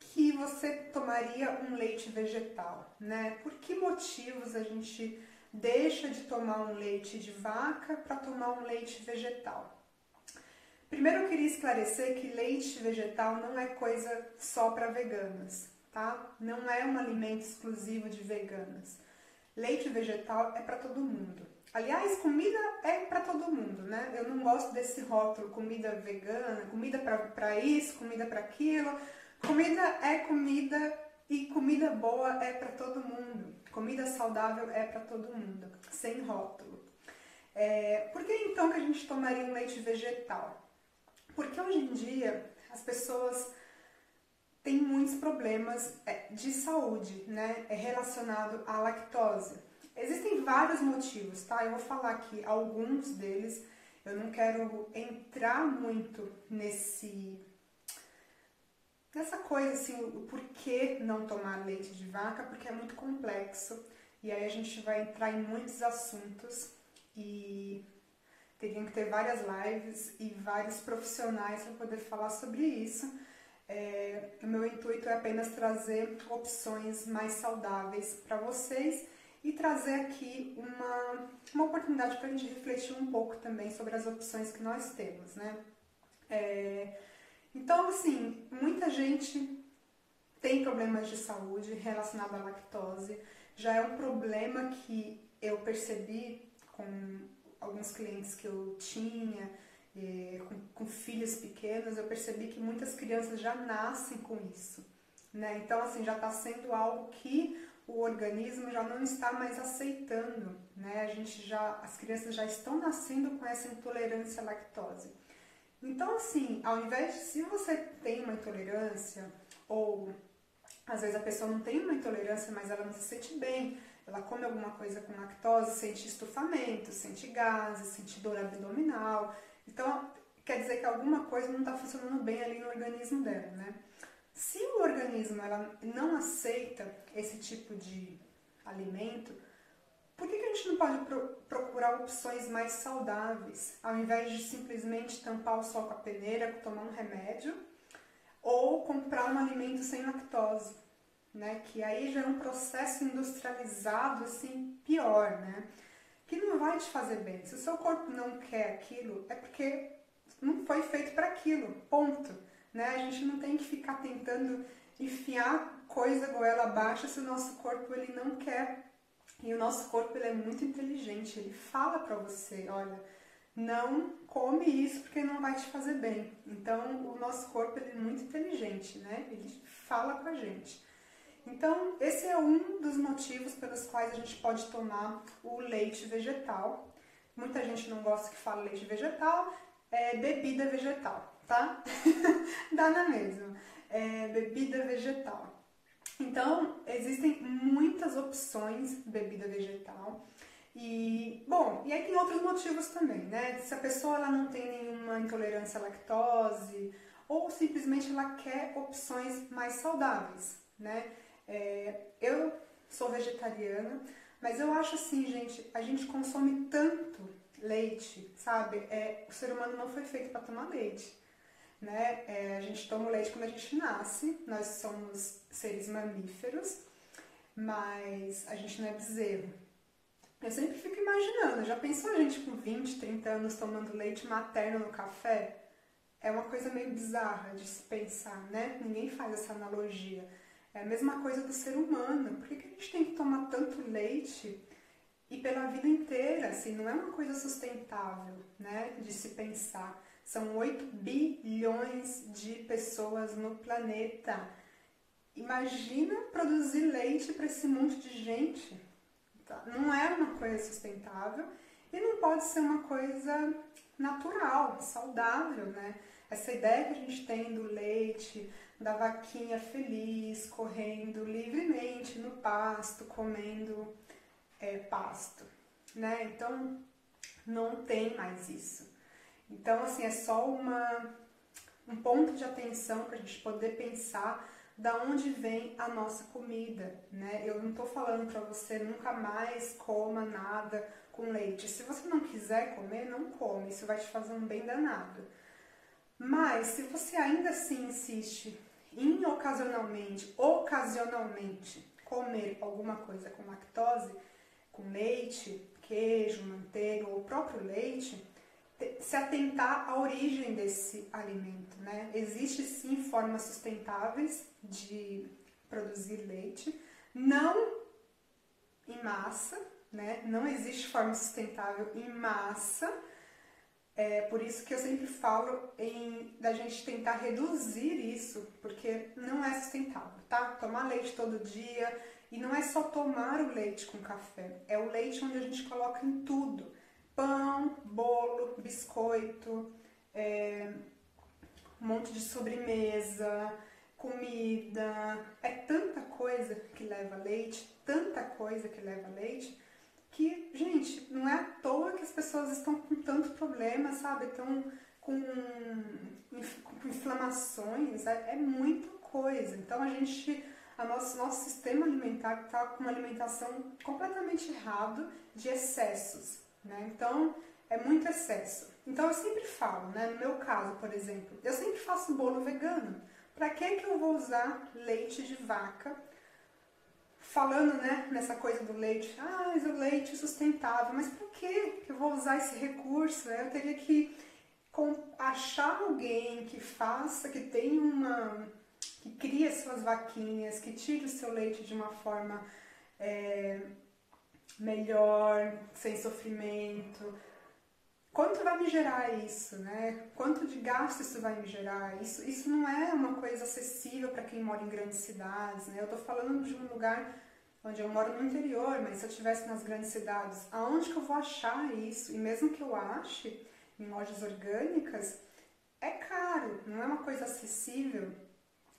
que você tomaria um leite vegetal, né? Por que motivos a gente deixa de tomar um leite de vaca para tomar um leite vegetal? Primeiro eu queria esclarecer que leite vegetal não é coisa só para veganas, tá? Não é um alimento exclusivo de veganas. Leite vegetal é para todo mundo. Aliás, comida é para todo mundo, né? Eu não gosto desse rótulo, comida vegana, comida para isso, comida para aquilo. Comida é comida e comida boa é para todo mundo. Comida saudável é para todo mundo, sem rótulo. Por que então que a gente tomaria um leite vegetal? Porque hoje em dia as pessoas têm muitos problemas de saúde, né, relacionado à lactose. Existem vários motivos, tá? Eu vou falar aqui alguns deles. Eu não quero entrar muito nessa coisa assim, o porquê não tomar leite de vaca, porque é muito complexo. E aí a gente vai entrar em muitos assuntos e teriam que ter várias lives e vários profissionais para poder falar sobre isso. O meu intuito é apenas trazer opções mais saudáveis para vocês e trazer aqui uma oportunidade para a gente refletir um pouco também sobre as opções que nós temos, né? Então, assim, muita gente tem problemas de saúde relacionados à lactose. Já é um problema que eu percebi com alguns clientes que eu tinha, com filhos pequenos, eu percebi que muitas crianças já nascem com isso, né? Então, assim, já está sendo algo que o organismo já não está mais aceitando, né? As crianças já estão nascendo com essa intolerância à lactose. Então, assim, ao invés de, se você tem uma intolerância, ou às vezes a pessoa não tem uma intolerância, mas ela não se sente bem, ela come alguma coisa com lactose, sente estufamento, sente gases, sente dor abdominal. Então, quer dizer que alguma coisa não está funcionando bem ali no organismo dela, né? Se o organismo ela não aceita esse tipo de alimento, por que a gente não pode procurar opções mais saudáveis, ao invés de simplesmente tampar o sol com a peneira, tomar um remédio, ou comprar um alimento sem lactose? Né, que aí já é um processo industrializado assim pior, né, que não vai te fazer bem. Se o seu corpo não quer aquilo, é porque não foi feito para aquilo, ponto, né? A gente não tem que ficar tentando enfiar coisa goela abaixo se o nosso corpo ele não quer. E o nosso corpo ele é muito inteligente, ele fala para você, olha, não come isso porque não vai te fazer bem. Então o nosso corpo ele é muito inteligente, né? Ele fala com a gente. Então, esse é um dos motivos pelos quais a gente pode tomar o leite vegetal. Muita gente não gosta que fale leite vegetal, é bebida vegetal, tá? Dá na mesma. Bebida vegetal. Então, existem muitas opções de bebida vegetal. E aí tem outros motivos também, né? Se a pessoa ela não tem nenhuma intolerância à lactose, ou simplesmente ela quer opções mais saudáveis, né? Eu sou vegetariana, mas eu acho assim, gente, a gente consome tanto leite, sabe? O ser humano não foi feito para tomar leite, né? A gente toma o leite quando a gente nasce, nós somos seres mamíferos, mas a gente não é bezerro. Eu sempre fico imaginando, já pensou a gente com 20, 30 anos tomando leite materno no café? É uma coisa meio bizarra de se pensar, né? Ninguém faz essa analogia. É a mesma coisa do ser humano. Por que a gente tem que tomar tanto leite e pela vida inteira? Assim, não é uma coisa sustentável, né, de se pensar. São 8 bilhões de pessoas no planeta. Imagina produzir leite para esse monte de gente. Não é uma coisa sustentável e não pode ser uma coisa natural, saudável, né? Essa ideia que a gente tem do leite, da vaquinha feliz, correndo livremente no pasto, comendo pasto, né? Então, não tem mais isso. Então, assim, é só um ponto de atenção para a gente poder pensar da onde vem a nossa comida, né? Eu não estou falando para você nunca mais coma nada com leite. Se você não quiser comer, não come. Isso vai te fazer um bem danado. Mas, se você ainda assim insiste ocasionalmente comer alguma coisa com lactose, com leite, queijo, manteiga ou o próprio leite, se atentar à origem desse alimento, né? Existe sim formas sustentáveis de produzir leite, não em massa, né? Não existe forma sustentável em massa. Por isso que eu sempre falo da gente tentar reduzir isso, porque não é sustentável, tá? Tomar leite todo dia, e não é só tomar o leite com café, é o leite onde a gente coloca em tudo. Pão, bolo, biscoito, um monte de sobremesa, comida. É tanta coisa que leva leite, que, gente, não é à toa que as pessoas estão com tanto problema, sabe? Estão com inflamações, é muita coisa. Então nosso sistema alimentar está com uma alimentação completamente errada de excessos, né? Então, é muito excesso. Então, eu sempre falo, né? No meu caso, por exemplo, eu sempre faço bolo vegano. Para que eu vou usar leite de vaca? Falando, né, nessa coisa do leite, mas o leite é sustentável, mas por que eu vou usar esse recurso? Eu teria que achar alguém que faça, que cria suas vaquinhas, que tire o seu leite de uma forma melhor, sem sofrimento. Quanto vai me gerar isso, né? Quanto de gasto isso vai me gerar? Isso não é uma coisa acessível para quem mora em grandes cidades, né? Eu tô falando de um lugar onde eu moro no interior, mas se eu estivesse nas grandes cidades, aonde que eu vou achar isso? E mesmo que eu ache em lojas orgânicas, é caro, não é uma coisa acessível,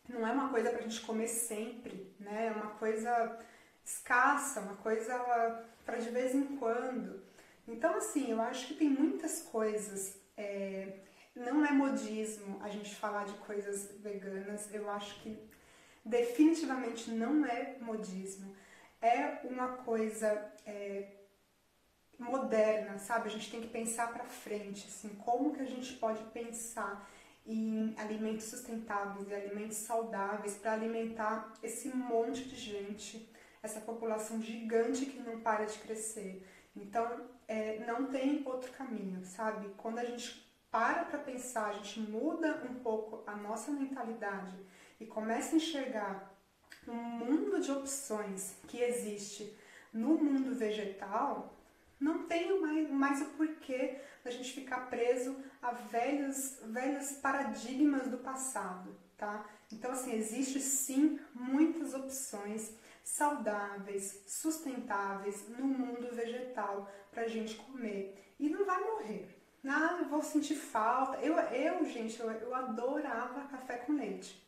não é uma coisa pra gente comer sempre, né? É uma coisa escassa, uma coisa para de vez em quando. Então, assim, eu acho que tem muitas coisas, não é modismo a gente falar de coisas veganas, eu acho que definitivamente não é modismo, é uma coisa moderna, sabe? A gente tem que pensar para frente, assim, como que a gente pode pensar em alimentos sustentáveis e alimentos saudáveis para alimentar esse monte de gente, essa população gigante que não para de crescer. Então, não tem outro caminho, sabe? Quando a gente para pensar, a gente muda um pouco a nossa mentalidade e começa a enxergar um mundo de opções que existe no mundo vegetal, não tem mais o porquê da gente ficar preso a velhos paradigmas do passado, tá? Então, assim, existe sim muitas opções saudáveis, sustentáveis no mundo vegetal pra gente comer. E não vai morrer. Eu vou sentir falta. Gente, eu adorava café com leite.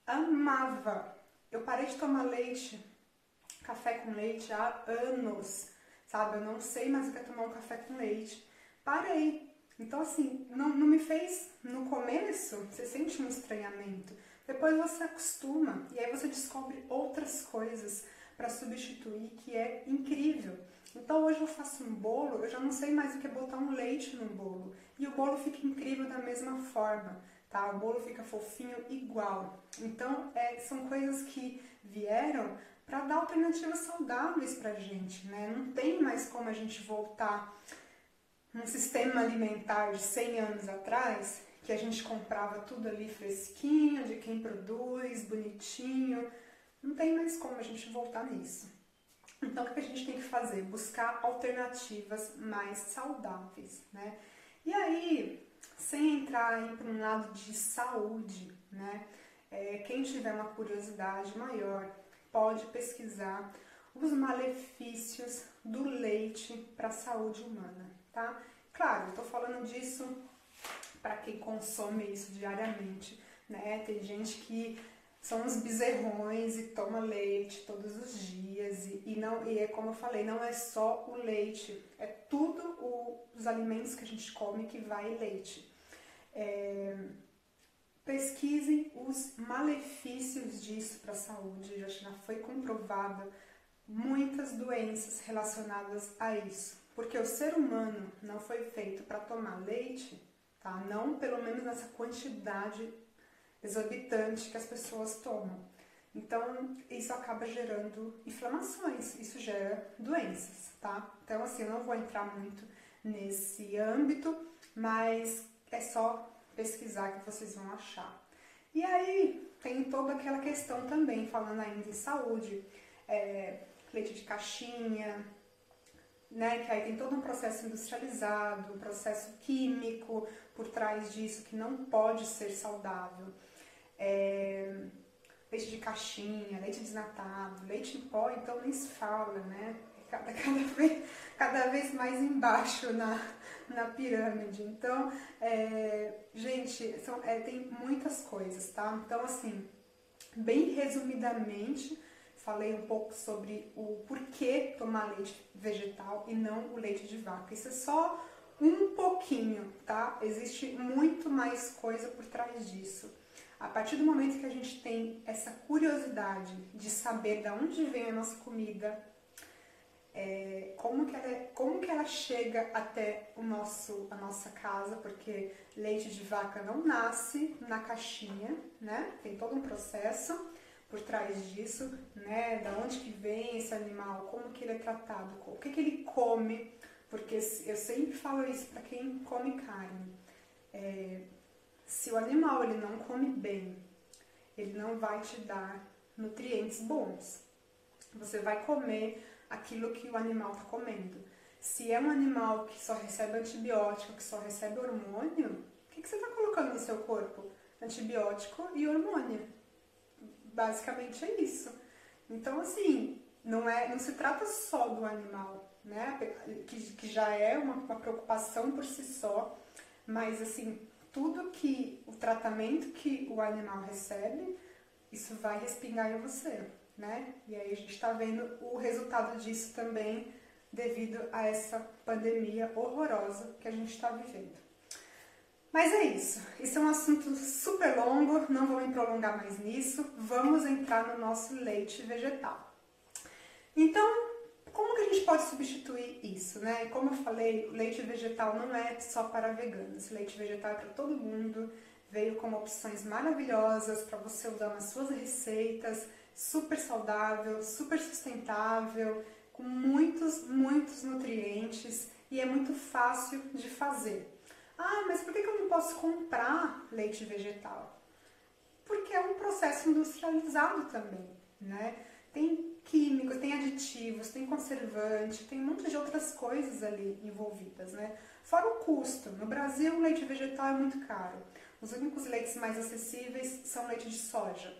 Amava. Eu parei de tomar café com leite há anos, sabe? Eu não sei mais o que é tomar um café com leite. Parei. Então, assim, não me fez... No começo, você sente um estranhamento. Depois você acostuma e aí você descobre outras coisas para substituir que é incrível. Então hoje eu faço um bolo, eu já não sei mais o que é botar um leite no bolo. E o bolo fica incrível da mesma forma, tá? O bolo fica fofinho igual. Então são coisas que vieram para dar alternativas saudáveis pra gente, né? Não tem mais como a gente voltar num sistema alimentar de 100 anos atrás, que a gente comprava tudo ali fresquinho, de quem produz, bonitinho. Não tem mais como a gente voltar nisso. Então, o que a gente tem que fazer? Buscar alternativas mais saudáveis, né? E aí, sem entrar aí para um lado de saúde, né? Quem tiver uma curiosidade maior, pode pesquisar os malefícios do leite para a saúde humana, tá? Claro, eu tô falando disso para quem consome isso diariamente, né? Tem gente que são uns bezerrões e toma leite todos os dias e é como eu falei, não é só o leite, é tudo os alimentos que a gente come que vai leite. Pesquisem os malefícios disso para a saúde, já foi comprovada muitas doenças relacionadas a isso, porque o ser humano não foi feito para tomar leite, tá? Não pelo menos nessa quantidade exorbitante que as pessoas tomam. Então, isso acaba gerando inflamações, isso gera doenças, tá? Então, assim, eu não vou entrar muito nesse âmbito, mas é só pesquisar que vocês vão achar. E aí, tem toda aquela questão também, falando ainda em saúde, leite de caixinha, né, que aí tem todo um processo industrializado, um processo químico por trás disso que não pode ser saudável. Leite de caixinha, leite desnatado, leite em pó, então nem se fala, né? Cada vez mais embaixo na pirâmide. Então, gente, tem muitas coisas, tá? Então, assim, bem resumidamente, falei um pouco sobre o porquê tomar leite vegetal e não o leite de vaca. Isso é só um pouquinho, tá? Existe muito mais coisa por trás disso. A partir do momento que a gente tem essa curiosidade de saber de onde vem a nossa comida, como que ela chega até a nossa casa, porque leite de vaca não nasce na caixinha, né? Tem todo um processo por trás disso, né? Da onde que vem esse animal, como que ele é tratado, o que ele come, porque eu sempre falo isso para quem come carne. Se o animal ele não come bem, ele não vai te dar nutrientes bons. Você vai comer aquilo que o animal está comendo. Se é um animal que só recebe antibiótico, que só recebe hormônio, o que você está colocando no seu corpo? Antibiótico e hormônio. Basicamente é isso. Então, assim, não se trata só do animal, né? Que já é uma preocupação por si só, mas assim, tudo que o tratamento que o animal recebe, isso vai respingar em você, né? E aí a gente está vendo o resultado disso também devido a essa pandemia horrorosa que a gente está vivendo. Mas é isso. Isso é um assunto super longo, não vou me prolongar mais nisso. Vamos entrar no nosso leite vegetal. Então, como que a gente pode substituir isso, né? Como eu falei, o leite vegetal não é só para veganos. O leite vegetal é para todo mundo. Veio como opções maravilhosas para você usar nas suas receitas. Super saudável, super sustentável, com muitos nutrientes e é muito fácil de fazer. Ah, mas por que eu não posso comprar leite vegetal? Porque é um processo industrializado também, né? Tem químicos, tem aditivos, tem conservante, tem um monte de outras coisas ali envolvidas, né? Fora o custo. No Brasil, o leite vegetal é muito caro. Os únicos leites mais acessíveis são leite de soja.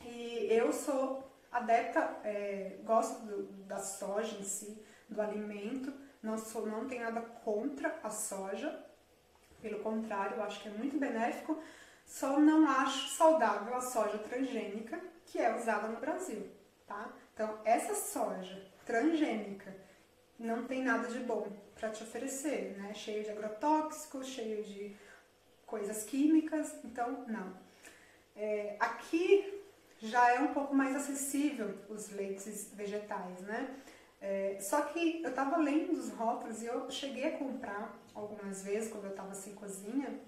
E eu sou adepta, gosto da soja em si, do alimento, não tenho nada contra a soja, pelo contrário, eu acho que é muito benéfico, só não acho saudável a soja transgênica que é usada no Brasil, tá? Então, essa soja transgênica não tem nada de bom para te oferecer, né? Cheio de agrotóxicos, cheio de coisas químicas, então não. Aqui já é um pouco mais acessível os leites vegetais, né? Só que eu tava lendo os rótulos e eu cheguei a comprar algumas vezes quando eu tava sem cozinha.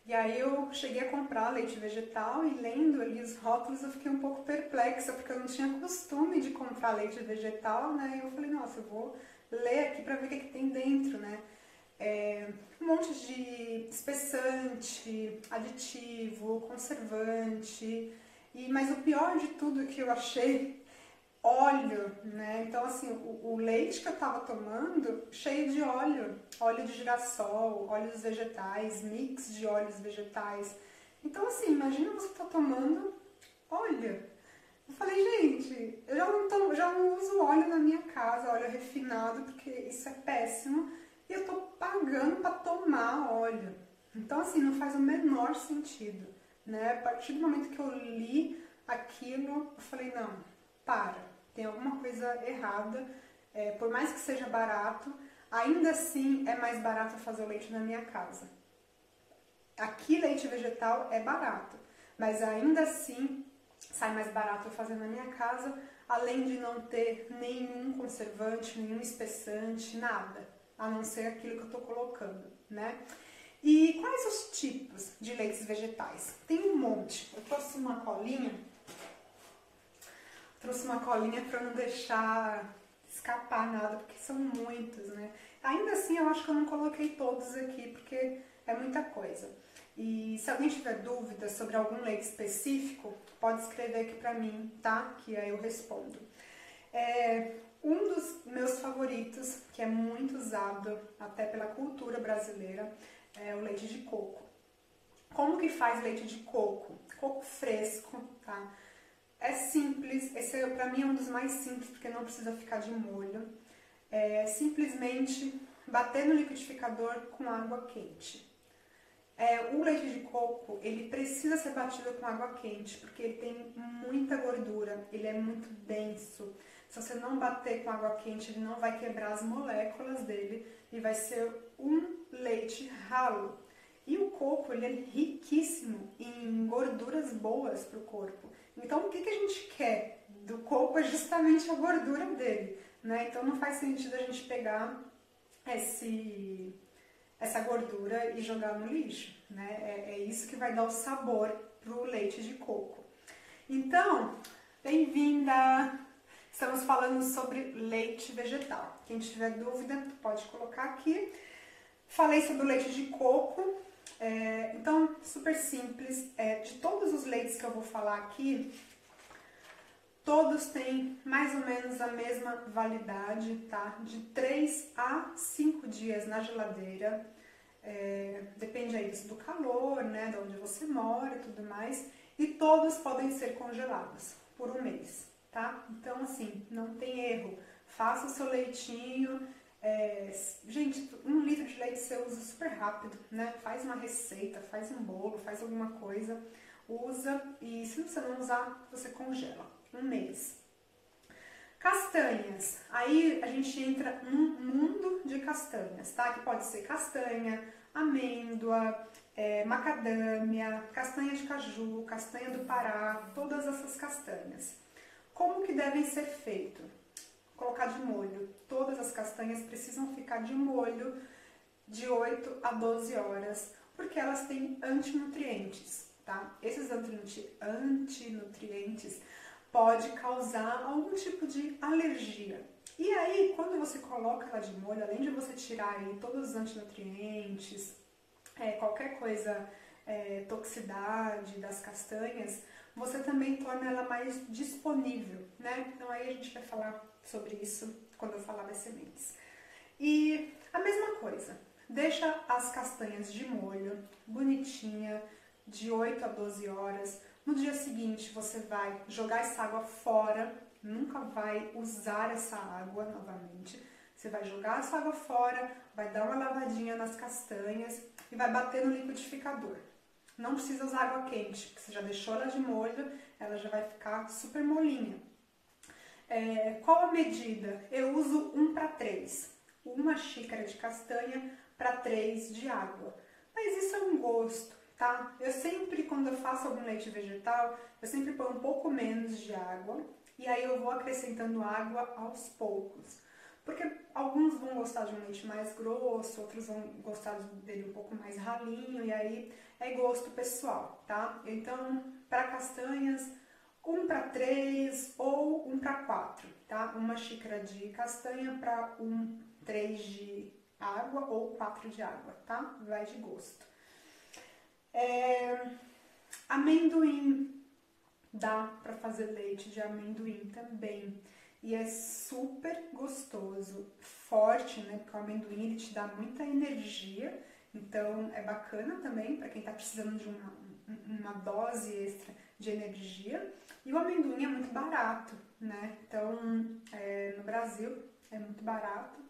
E aí eu cheguei a comprar leite vegetal e lendo ali os rótulos eu fiquei um pouco perplexa, porque eu não tinha costume de comprar leite vegetal, né? E eu falei, nossa, eu vou ler aqui pra ver o que tem dentro, né? Um monte de espessante, aditivo, conservante, mas o pior de tudo que eu achei, óleo, né? Então, assim, o leite que eu tava tomando, cheio de óleo de girassol, óleos vegetais, mix de óleos vegetais. Então, assim, imagina você tá tomando óleo. Eu falei, gente, eu já não uso óleo na minha casa, óleo refinado, porque isso é péssimo, e eu tô pagando para tomar óleo. Então, assim, não faz o menor sentido, né? A partir do momento que eu li aquilo, eu falei, não, tem alguma coisa errada, por mais que seja barato, ainda assim é mais barato fazer o leite na minha casa. Aqui leite vegetal é barato, mas ainda assim sai mais barato eu fazer na minha casa, além de não ter nenhum conservante, nenhum espessante, nada, a não ser aquilo que eu tô colocando, né? E quais os tipos de leites vegetais? Tem um monte. Eu trouxe uma colinha. Para não deixar escapar nada, porque são muitos, né? Ainda assim, eu acho que eu não coloquei todos aqui, porque é muita coisa. E se alguém tiver dúvida sobre algum leite específico, pode escrever aqui pra mim, tá? Que aí eu respondo. Um dos meus favoritos, que é muito usado até pela cultura brasileira, é o leite de coco. Como que faz leite de coco? Coco fresco, tá? É simples, esse pra mim é um dos mais simples, porque não precisa ficar de molho. É simplesmente bater no liquidificador com água quente. O leite de coco, ele precisa ser batido com água quente, porque ele tem muita gordura, ele é muito denso. Se você não bater com água quente, ele não vai quebrar as moléculas dele e vai ser um leite ralo. E o coco, ele é riquíssimo em gorduras boas para o corpo. Então, o que a gente quer do coco é justamente a gordura dele, né? Então, não faz sentido a gente pegar essa gordura e jogar no lixo, né? É isso que vai dar o sabor pro leite de coco. Então, bem-vinda! Estamos falando sobre leite vegetal. Quem tiver dúvida, pode colocar aqui. Falei sobre o leite de coco. Então, super simples. De todos os leites que eu vou falar aqui, todos têm mais ou menos a mesma validade, tá? De 3 a 5 dias na geladeira. Depende aí do calor, né? De onde você mora e tudo mais. E todos podem ser congelados por um mês, tá? Então, assim, não tem erro. Faça o seu leitinho. Gente, 1 litro de leite você usa super rápido, né? Faz uma receita, faz um bolo, faz alguma coisa, usa. E se você não usar, você congela. 1 mês. Castanhas. Aí a gente entra num mundo de castanhas, tá? Que pode ser castanha, amêndoa, macadâmia, castanha de caju, castanha do Pará, todas essas castanhas. Como que devem ser feitos? Colocar de molho. Todas as castanhas precisam ficar de molho de 8 a 12 horas, porque elas têm antinutrientes, tá? Esses antinutrientes pode causar algum tipo de alergia. E aí, quando você coloca ela de molho, além de você tirar aí todos os antinutrientes, qualquer coisa, toxicidade das castanhas, você também torna ela mais disponível, né? Então aí a gente vai falar sobre isso quando eu falar das sementes. E a mesma coisa, deixa as castanhas de molho, bonitinha, de 8 a 12 horas. No dia seguinte você vai jogar essa água fora, nunca vai usar essa água novamente. Você vai jogar essa água fora, vai dar uma lavadinha nas castanhas e vai bater no liquidificador. Não precisa usar água quente, porque você já deixou ela de molho, ela já vai ficar super molinha. Qual a medida? Eu uso 1 para 3. 1 xícara de castanha para 3 de água. Mas isso é um gosto, tá? Eu sempre, quando eu faço algum leite vegetal, eu sempre ponho um pouco menos de água e aí eu vou acrescentando água aos poucos. Porque alguns vão gostar de um leite mais grosso, outros vão gostar dele um pouco mais ralinho, e aí é gosto pessoal, tá? Então, para castanhas, 1 para 3 ou 1 para 4, tá? 1 xícara de castanha para 3 de água ou 4 de água, tá? Vai de gosto. Amendoim. Dá para fazer leite de amendoim também. E é super gostoso, forte, né? Porque o amendoim ele te dá muita energia, então é bacana também para quem está precisando de uma dose extra de energia. E o amendoim é muito barato, né? Então, no Brasil é muito barato.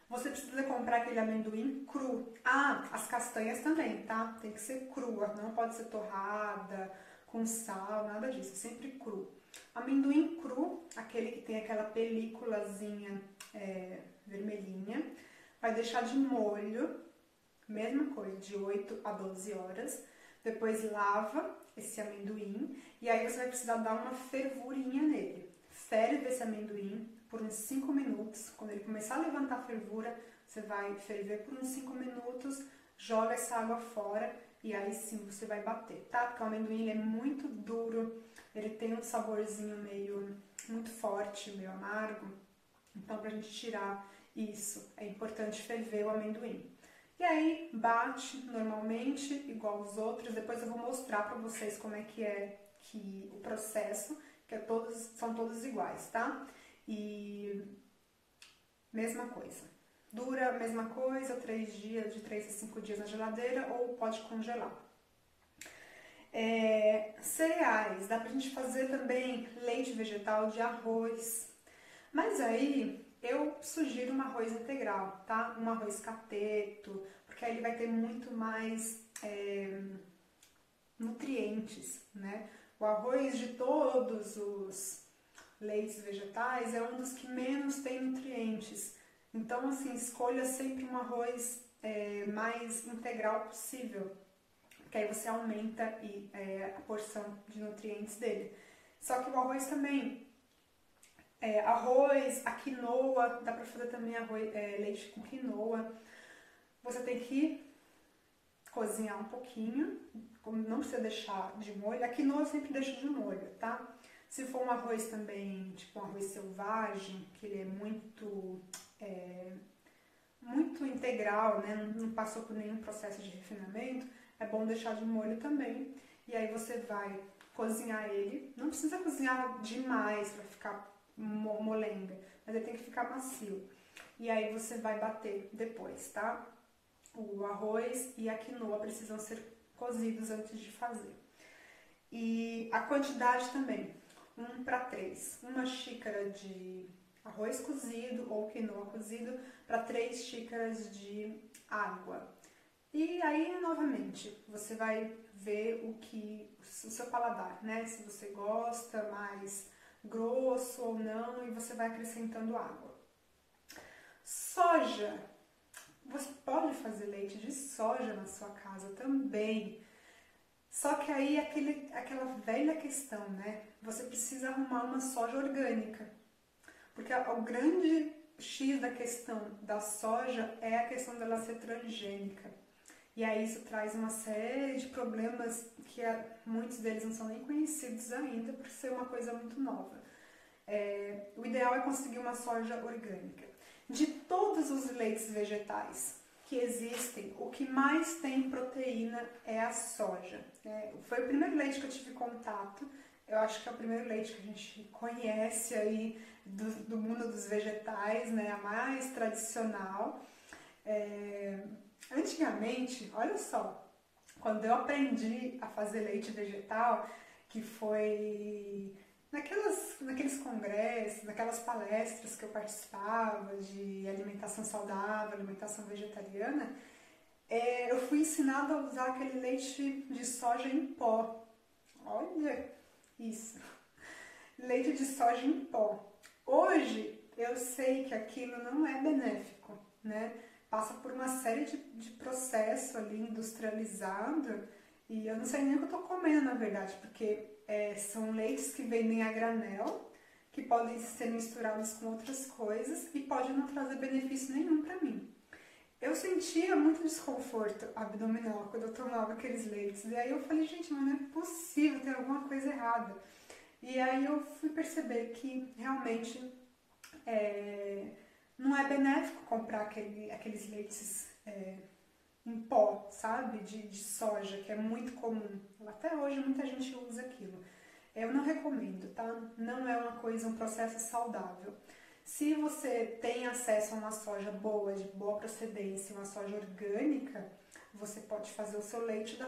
Você precisa comprar aquele amendoim cru. Ah, as castanhas também, tá? Tem que ser crua, não pode ser torrada, com sal, nada disso, sempre cru. Amendoim cru, aquele que tem aquela películazinha vermelhinha, vai deixar de molho, mesma coisa, de 8 a 12 horas. Depois lava esse amendoim e aí você vai precisar dar uma fervurinha nele. Ferve esse amendoim por uns 5 minutos. Quando ele começar a levantar a fervura, você vai ferver por uns 5 minutos, joga essa água fora e aí sim você vai bater, tá? Porque o amendoim ele é muito duro, ele tem um saborzinho meio muito forte, meio amargo. Então, pra gente tirar isso, é importante ferver o amendoim. E aí, bate normalmente, igual os outros. Depois eu vou mostrar pra vocês como é que o processo, que são todos iguais, tá? E mesma coisa. Dura a mesma coisa, 3 dias, de 3 a 5 dias na geladeira, ou pode congelar. Cereais, dá pra gente fazer também leite vegetal de arroz. Mas aí eu sugiro um arroz integral, tá? Um arroz cateto, porque aí ele vai ter muito mais nutrientes, né? O arroz de todos os leites vegetais é um dos que menos tem nutrientes. Então, assim, escolha sempre um arroz mais integral possível, porque aí você aumenta a porção de nutrientes dele. Só que o arroz também, arroz, a quinoa, dá pra fazer também leite com quinoa. Você tem que cozinhar um pouquinho, não precisa deixar de molho. A quinoa eu sempre deixo de molho, tá? Se for um arroz também, tipo um arroz selvagem, que ele é muito integral, né? Não passou por nenhum processo de refinamento, é bom deixar de molho também. E aí você vai cozinhar ele, não precisa cozinhar demais para ficar molenga, mas ele tem que ficar macio. E aí você vai bater depois, tá? O arroz e a quinoa precisam ser cozidos antes de fazer. E a quantidade também, 1 para 3. Uma xícara de arroz cozido ou quinoa cozido para 3 xícaras de água. E aí, novamente, você vai ver o seu paladar, né? Se você gosta mais grosso ou não, e você vai acrescentando água. Soja. Você pode fazer leite de soja na sua casa também. Só que aí aquela velha questão, né? Você precisa arrumar uma soja orgânica. Porque o grande X da questão da soja é a questão dela ser transgênica. E aí isso traz uma série de problemas que muitos deles não são nem conhecidos ainda por ser uma coisa muito nova. O ideal é conseguir uma soja orgânica. De todos os leites vegetais que existem, o que mais tem proteína é a soja. Foi o primeiro leite que eu tive contato, eu acho que é o primeiro leite que a gente conhece aí do mundo dos vegetais, né? A mais tradicional. Antigamente, olha só, quando eu aprendi a fazer leite vegetal, que foi naqueles congressos, naquelas palestras que eu participava de alimentação saudável, alimentação vegetariana, eu fui ensinada a usar aquele leite de soja em pó. Olha isso! Leite de soja em pó. Hoje eu sei que aquilo não é benéfico, né? Passa por uma série de processo ali industrializado e eu não sei nem o que eu tô comendo, na verdade, porque são leites que vendem a granel, que podem ser misturados com outras coisas e pode não trazer benefício nenhum para mim. Eu sentia muito desconforto abdominal quando eu tomava aqueles leites. E aí eu falei, gente, mas não é possível, tem alguma coisa errada. E aí eu fui perceber que realmente não é benéfico comprar aqueles leites em pó, sabe? De soja, que é muito comum. Até hoje muita gente usa aquilo. Eu não recomendo, tá? Não é um processo saudável. Se você tem acesso a uma soja boa, de boa procedência, uma soja orgânica, você pode fazer o seu leite do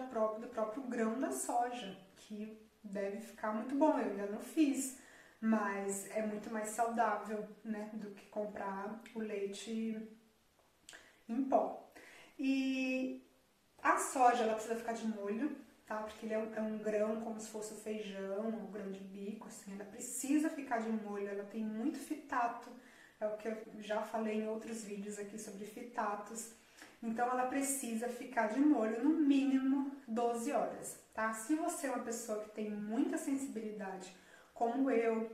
próprio grão da soja, que deve ficar muito bom. Eu ainda não fiz, mas é muito mais saudável, né, do que comprar o leite em pó. E a soja, ela precisa ficar de molho, tá? Porque ele é um grão como se fosse o feijão, um grão de bico, assim. Ela precisa ficar de molho, ela tem muito fitato, é o que eu já falei em outros vídeos aqui sobre fitatos. Então ela precisa ficar de molho no mínimo 12 horas, tá? Se você é uma pessoa que tem muita sensibilidade, como eu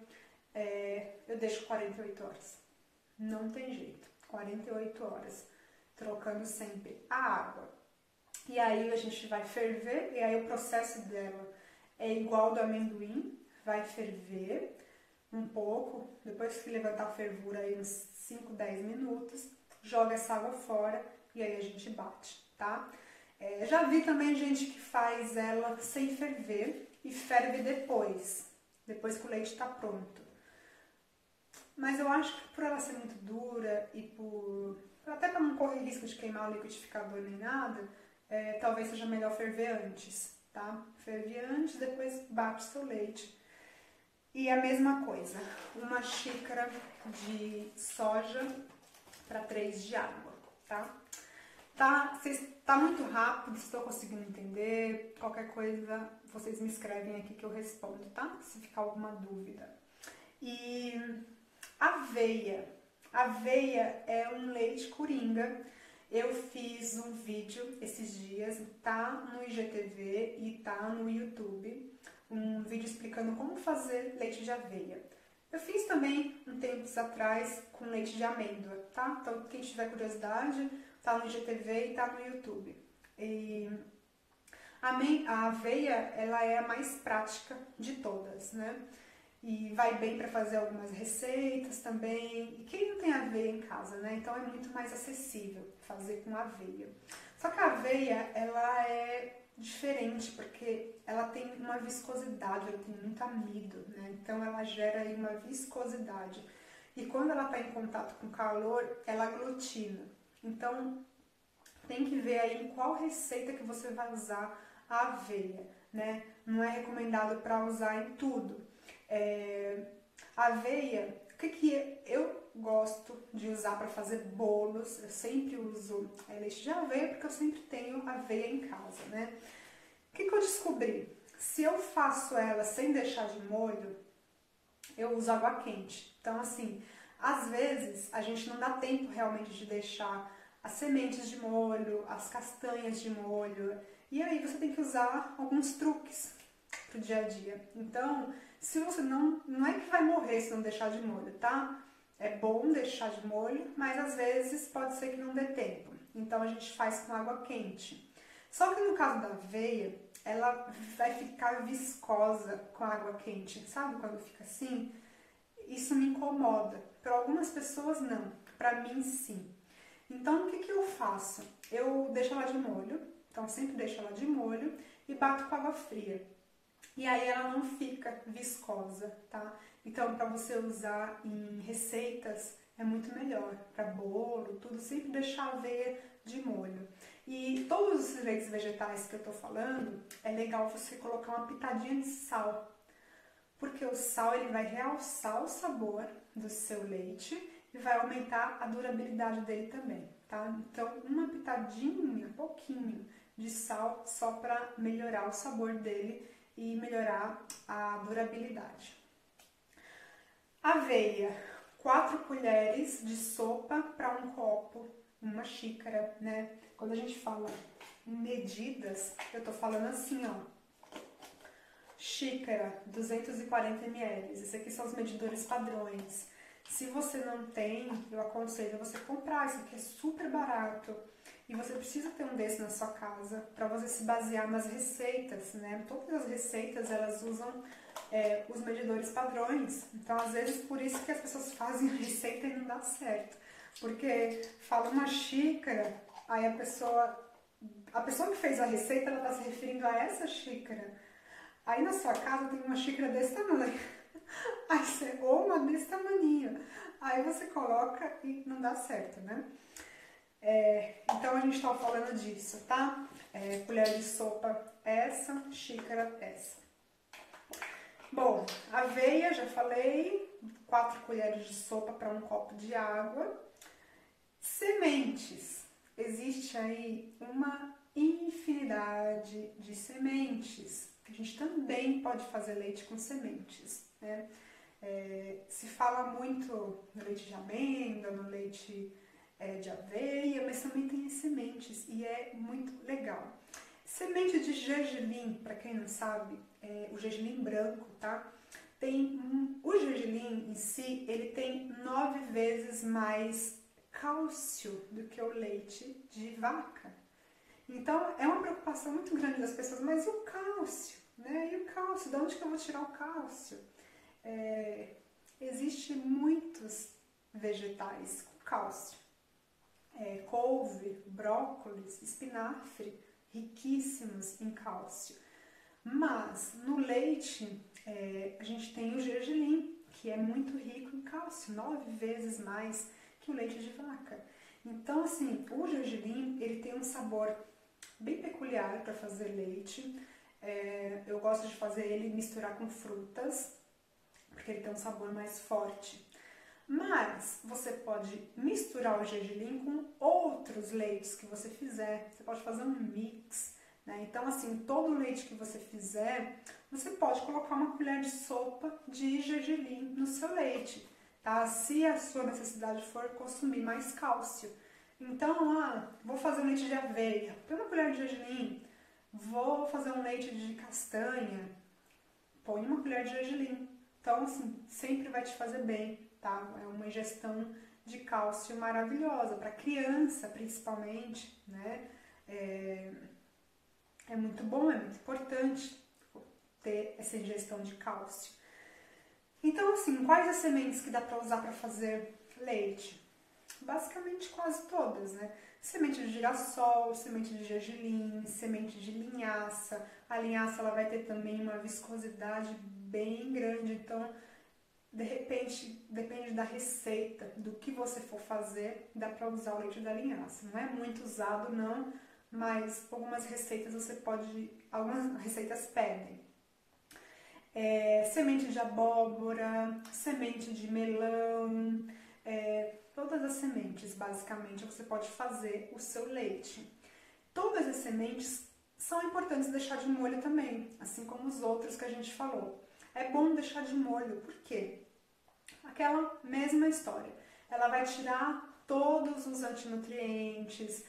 deixo 48 horas. Não tem jeito, 48 horas. Trocando sempre a água E aí a gente vai ferver, e aí o processo dela é igual ao do amendoim, vai ferver um pouco, depois que levantar a fervura aí uns 5, 10 minutos, joga essa água fora e aí a gente bate, tá? Já vi também gente que faz ela sem ferver e ferve depois que o leite está pronto. Mas eu acho que por ela ser muito dura e até para não correr risco de queimar o liquidificador nem nada, talvez seja melhor ferver antes, tá? Ferve antes, depois bate seu leite. E a mesma coisa, uma xícara de soja para 3 de água, tá? Tá muito rápido, estou conseguindo entender. Qualquer coisa, vocês me escrevem aqui que eu respondo, tá? Se ficar alguma dúvida. E aveia. Aveia é um leite coringa. Eu fiz um vídeo esses dias, tá no IGTV e tá no YouTube. Um vídeo explicando como fazer leite de aveia. Eu fiz também um tempos atrás com leite de amêndoa, tá? Então, quem tiver curiosidade, tá no IGTV e tá no YouTube. E a aveia, ela é a mais prática de todas, né? E vai bem para fazer algumas receitas também. E quem não tem aveia em casa, né? Então é muito mais acessível fazer com aveia. Só que a aveia, ela é diferente porque ela tem uma viscosidade, ela tem muito amido, né? Então ela gera aí uma viscosidade. E quando ela está em contato com calor, ela aglutina. Então tem que ver aí em qual receita que você vai usar a aveia, né? Não é recomendado para usar em tudo. Aveia, o que eu gosto de usar para fazer bolos? Eu sempre uso leite de aveia porque eu sempre tenho aveia em casa, né? O que eu descobri? Se eu faço ela sem deixar de molho, eu uso água quente. Então, assim, às vezes a gente não dá tempo realmente de deixar as sementes de molho, as castanhas de molho, e aí você tem que usar alguns truques pro dia a dia. Então, se você não é que vai morrer se não deixar de molho, tá? É bom deixar de molho, mas às vezes pode ser que não dê tempo. Então a gente faz com água quente. Só que no caso da aveia, ela vai ficar viscosa com a água quente, sabe? Quando fica assim, isso me incomoda. Para algumas pessoas não, para mim sim. Então o que eu faço? Eu deixo ela de molho, então sempre deixo ela de molho e bato com água fria. E aí ela não fica viscosa, tá? Então para você usar em receitas é muito melhor. Para bolo, tudo, sempre deixar a aveia de molho. E todos os leites vegetais que eu tô falando, é legal você colocar uma pitadinha de sal. Porque o sal ele vai realçar o sabor do seu leite e vai aumentar a durabilidade dele também, tá? Então uma pitadinha, pouquinho de sal só para melhorar o sabor dele e melhorar a durabilidade. Aveia, 4 colheres de sopa para um copo, uma xícara, né? Quando a gente fala em medidas, eu tô falando assim, ó. Xícara, 240 ml. Esses aqui são os medidores padrões. Se você não tem, eu aconselho você comprar. Isso aqui é super barato. E você precisa ter um desse na sua casa para você se basear nas receitas, né? Todas as receitas, elas usam os medidores padrões. Então, às vezes, por isso que as pessoas fazem a receita e não dá certo. Porque fala uma xícara, aí a pessoa que fez a receita, ela está se referindo a essa xícara. Aí na sua casa tem uma xícara desse tamanho. Aí você, ou uma desse tamaninho. Aí você coloca e não dá certo, né? Então a gente estava falando disso, tá? Colher de sopa essa, xícara essa. Bom, aveia, já falei, 4 colheres de sopa para um copo de água. Sementes. Existe aí uma infinidade de sementes. A gente também pode fazer leite com sementes, né? Se fala muito no leite de amêndoa, no leite de aveia, mas também tem as sementes e é muito legal. Semente de gergelim, para quem não sabe, o gergelim branco, tá? O gergelim em si, ele tem 9 vezes mais cálcio do que o leite de vaca. Então, é uma preocupação muito grande das pessoas, mas e o cálcio? Né? E o cálcio? De onde que eu vou tirar o cálcio? Existem muitos vegetais com cálcio. Couve, brócolis, espinafre, riquíssimos em cálcio. Mas no leite a gente tem o gergelim, que é muito rico em cálcio, 9 vezes mais que o leite de vaca. Então, assim, o gergelim, ele tem um sabor bem peculiar para fazer leite. Eu gosto de fazer ele misturar com frutas, porque ele tem um sabor mais forte. Mas você pode misturar o gergelim com outros leites que você fizer. Você pode fazer um mix, né? Então, assim, todo leite que você fizer, você pode colocar uma colher de sopa de gergelim no seu leite, tá? Se a sua necessidade for consumir mais cálcio. Então, vou fazer um leite de aveia, põe uma colher de gergelim. Vou fazer um leite de castanha, põe uma colher de gergelim. Então, assim, sempre vai te fazer bem, tá? É uma ingestão de cálcio maravilhosa, para criança principalmente, né? É muito bom, é muito importante ter essa ingestão de cálcio. Então, assim, quais as sementes que dá para usar para fazer leite? Basicamente quase todas, né? Semente de girassol, semente de gergelim, semente de linhaça. A linhaça ela vai ter também uma viscosidade bem grande, então de repente depende da receita, do que você for fazer, dá para usar o leite da linhaça. Não é muito usado não, mas algumas receitas algumas receitas pedem. Semente de abóbora, semente de melão, todas as sementes, basicamente, você pode fazer o seu leite. Todas as sementes são importantes deixar de molho também, assim como os outros que a gente falou. É bom deixar de molho, por quê? Aquela mesma história. Ela vai tirar todos os antinutrientes,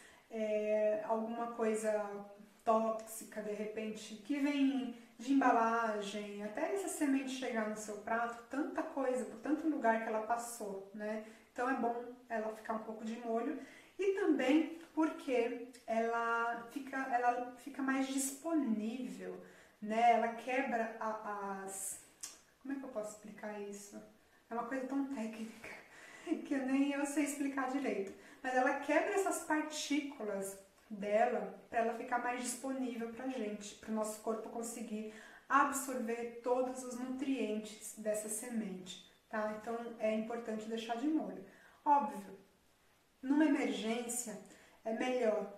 alguma coisa tóxica, de repente, que vem de embalagem, até essa semente chegar no seu prato, tanta coisa, por tanto lugar que ela passou, né? Então é bom ela ficar um pouco de molho e também porque ela fica mais disponível, né? Ela quebra Como é que eu posso explicar isso? É uma coisa tão técnica que nem eu sei explicar direito. Mas ela quebra essas partículas dela para ela ficar mais disponível para a gente, para o nosso corpo conseguir absorver todos os nutrientes dessa semente, tá? Então é importante deixar de molho. Óbvio, numa emergência é melhor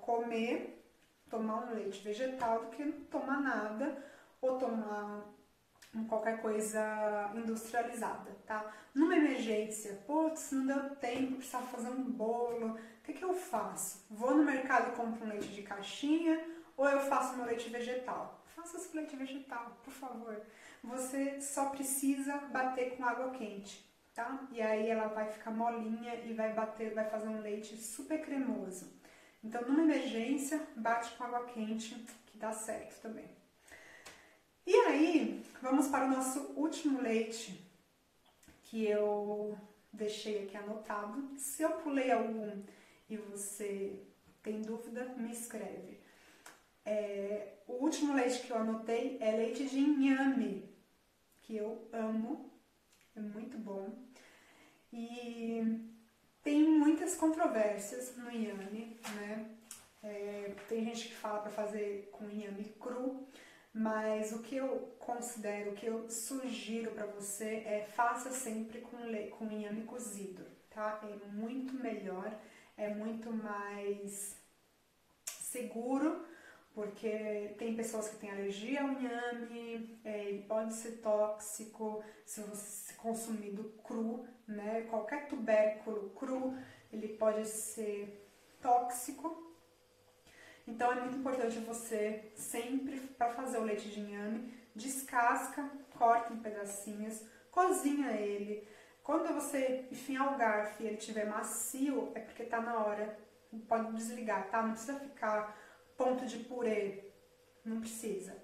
tomar um leite vegetal do que não tomar nada ou tomar qualquer coisa industrializada, tá? Numa emergência, putz, não deu tempo, precisava fazer um bolo, o que eu faço? Vou no mercado e compro um leite de caixinha ou eu faço meu leite vegetal? Faça seu leite vegetal, por favor. Você só precisa bater com água quente, tá? E aí ela vai ficar molinha e vai fazer um leite super cremoso. Então, numa emergência, bate com água quente, que dá certo também. E aí, vamos para o nosso último leite, que eu deixei aqui anotado. Se eu pulei algum e você tem dúvida, me escreve. O último leite que eu anotei é leite de inhame, que eu amo, é muito bom. E tem muitas controvérsias no inhame, né? Tem gente que fala para fazer com inhame cru, mas o que eu considero, o que eu sugiro para você faça sempre com inhame cozido, tá? É muito melhor, é muito mais seguro, porque tem pessoas que têm alergia ao inhame, ele pode ser tóxico se você consumido cru, né? Qualquer tubérculo cru, ele pode ser tóxico. Então é muito importante você sempre, para fazer o leite de inhame, descasca, corta em pedacinhos, cozinha ele. Quando você enfiar o garfo e ele estiver macio, é porque tá na hora. Pode desligar, tá? Não precisa ficar ponto de purê, não precisa.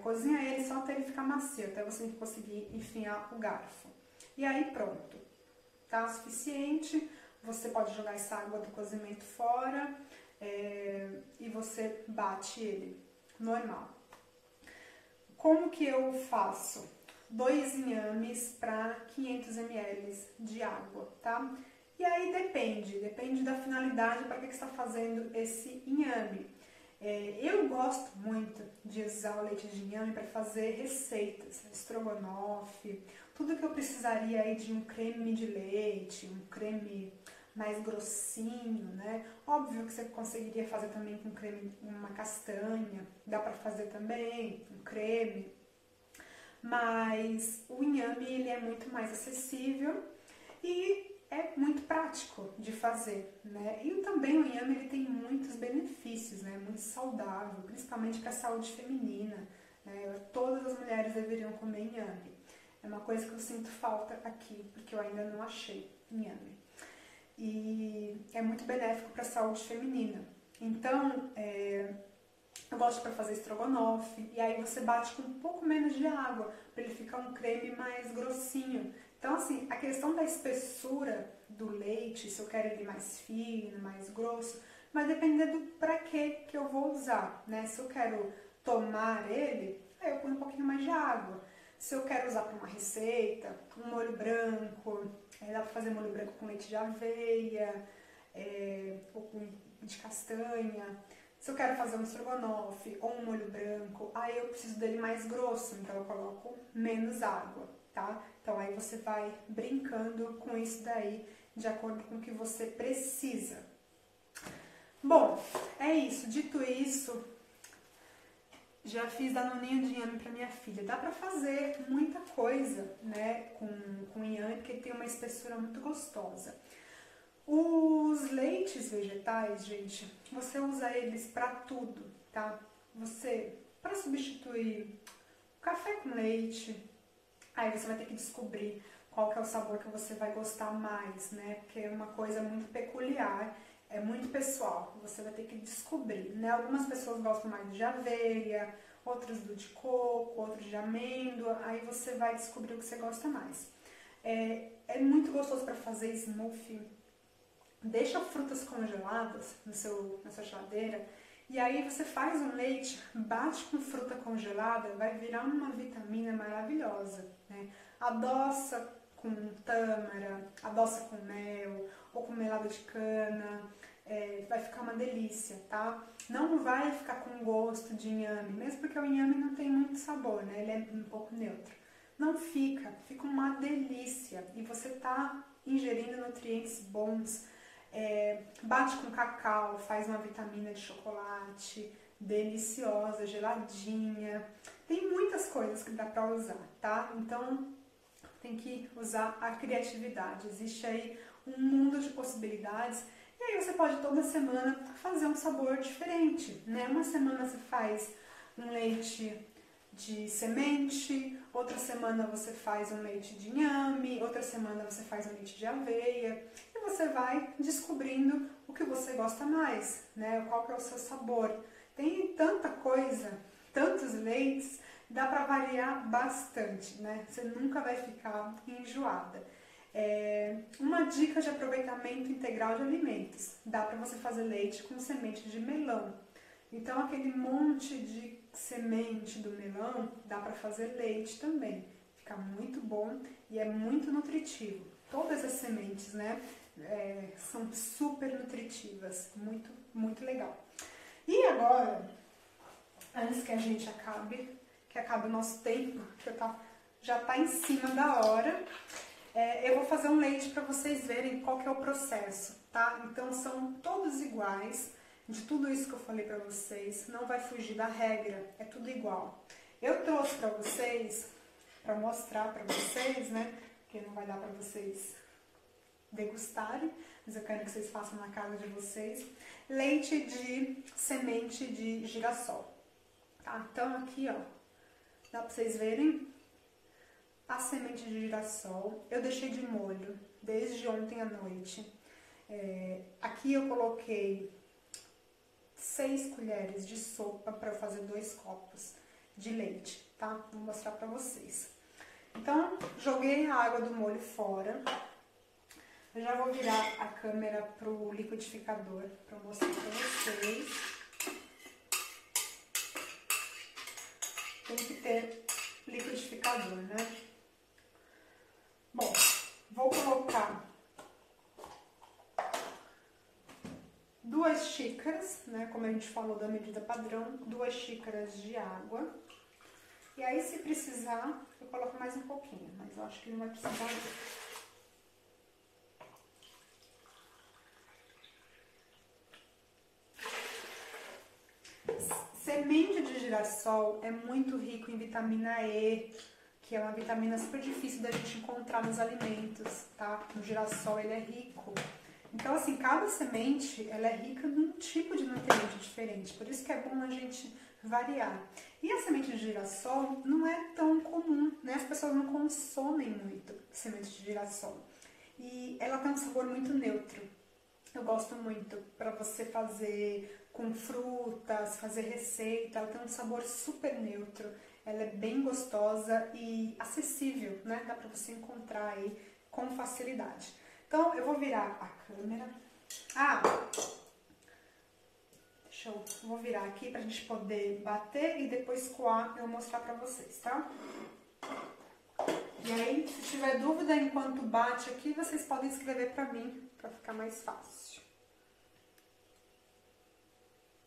Cozinha ele só até ele ficar macio, até você conseguir enfiar o garfo. E aí pronto, tá? O suficiente. Você pode jogar essa água do cozimento fora. e você bate ele, normal. Como que eu faço? 2 inhames para 500 ml de água, tá? E aí depende da finalidade para que você está fazendo esse inhame. Eu gosto muito de usar o leite de inhame para fazer receitas, estrogonofe, tudo que eu precisaria aí de um creme de leite, um creme mais grossinho, né? Óbvio que você conseguiria fazer também com creme, uma castanha, dá para fazer também, um creme, mas o inhame ele é muito mais acessível e é muito prático de fazer, né? E também o inhame ele tem muitos benefícios, né? Muito saudável, principalmente para a saúde feminina, né? Todas as mulheres deveriam comer inhame. É uma coisa que eu sinto falta aqui, porque eu ainda não achei inhame. E é muito benéfico para a saúde feminina. Então, eu gosto para fazer estrogonofe, e aí você bate com um pouco menos de água, para ele ficar um creme mais grossinho. Então, assim, a questão da espessura do leite, se eu quero ele mais fino, mais grosso, vai depender do para que eu vou usar, né? Se eu quero tomar ele, aí eu ponho um pouquinho mais de água. Se eu quero usar para uma receita, um molho branco, dá para fazer molho branco com leite de aveia, ou com de castanha. Se eu quero fazer um estrogonofe ou um molho branco, aí eu preciso dele mais grosso, então eu coloco menos água, tá? Então aí você vai brincando com isso daí, de acordo com o que você precisa. Bom, é isso. Dito isso, já fiz danoninho de inhame para minha filha. Dá para fazer muita coisa, né, com inhame, porque tem uma espessura muito gostosa. Os leites vegetais, gente, você usa eles para tudo, tá? Para substituir café com leite, aí você vai ter que descobrir qual que é o sabor que você vai gostar mais, né? Porque é uma coisa muito peculiar, é muito pessoal, você vai ter que descobrir, né? Algumas pessoas gostam mais de aveia, outras do de coco, outros de amêndoa, aí você vai descobrir o que você gosta mais. É muito gostoso para fazer smoothie. Deixa frutas congeladas na sua geladeira e aí você faz um leite, bate com fruta congelada, vai virar uma vitamina maravilhosa, né? Adoça com tâmara, adoça com mel ou com melado de cana, vai ficar uma delícia, tá? Não vai ficar com gosto de inhame, mesmo porque o inhame não tem muito sabor, né? Ele é um pouco neutro. Não fica uma delícia e você tá ingerindo nutrientes bons. Bate com cacau, faz uma vitamina de chocolate, deliciosa, geladinha. Tem muitas coisas que dá pra usar, tá? Então tem que usar a criatividade. Existe aí um mundo de possibilidades. E aí você pode toda semana fazer um sabor diferente, né? Uma semana você faz um leite de semente, outra semana você faz um leite de inhame, outra semana você faz um leite de aveia, e você vai descobrindo o que você gosta mais, né? Qual que é o seu sabor. Tem tanta coisa, tantos leites, dá para variar bastante, né? Você nunca vai ficar enjoada. Uma dica de aproveitamento integral de alimentos. Dá para você fazer leite com semente de melão. Então, aquele monte de semente do melão, dá para fazer leite também. Fica muito bom e é muito nutritivo. Todas as sementes, né, são super nutritivas. Muito, muito legal. E agora, antes que a gente acabe o nosso tempo, que já está em cima da hora, eu vou fazer um leite para vocês verem qual que é o processo, tá? Então, são todos iguais. De tudo isso que eu falei pra vocês, não vai fugir da regra, é tudo igual. Eu trouxe pra vocês, pra mostrar pra vocês, né, porque não vai dar pra vocês degustarem, mas eu quero que vocês façam na casa de vocês, leite de semente de girassol, tá? Então aqui, ó, dá pra vocês verem a semente de girassol, eu deixei de molho desde ontem à noite. Aqui eu coloquei 6 colheres de sopa para fazer 2 copos de leite, tá? Vou mostrar pra vocês. Então, joguei a água do molho fora, Eu já vou virar a câmera pro liquidificador para mostrar para vocês. Tem que ter liquidificador, né? Bom, vou colocar 2 xícaras, né? Como a gente falou da medida padrão, 2 xícaras de água. E aí, se precisar, eu coloco mais um pouquinho, mas eu acho que não vai precisar muito. Semente de girassol é muito rico em vitamina E, que é uma vitamina super difícil da gente encontrar nos alimentos, tá? O girassol, ele é rico. Então, assim, cada semente, ela é rica num tipo de nutriente diferente, por isso que é bom a gente variar. E a semente de girassol não é tão comum, né? As pessoas não consomem muito semente de girassol. E ela tem um sabor muito neutro. Eu gosto muito para você fazer com frutas, fazer receita. Ela tem um sabor super neutro. Ela é bem gostosa e acessível, né? Dá para você encontrar aí com facilidade. Então, eu vou virar a câmera. Vou virar aqui pra gente poder bater e depois coar eu mostrar pra vocês, tá? E aí, se tiver dúvida enquanto bate aqui, vocês podem escrever pra mim, pra ficar mais fácil.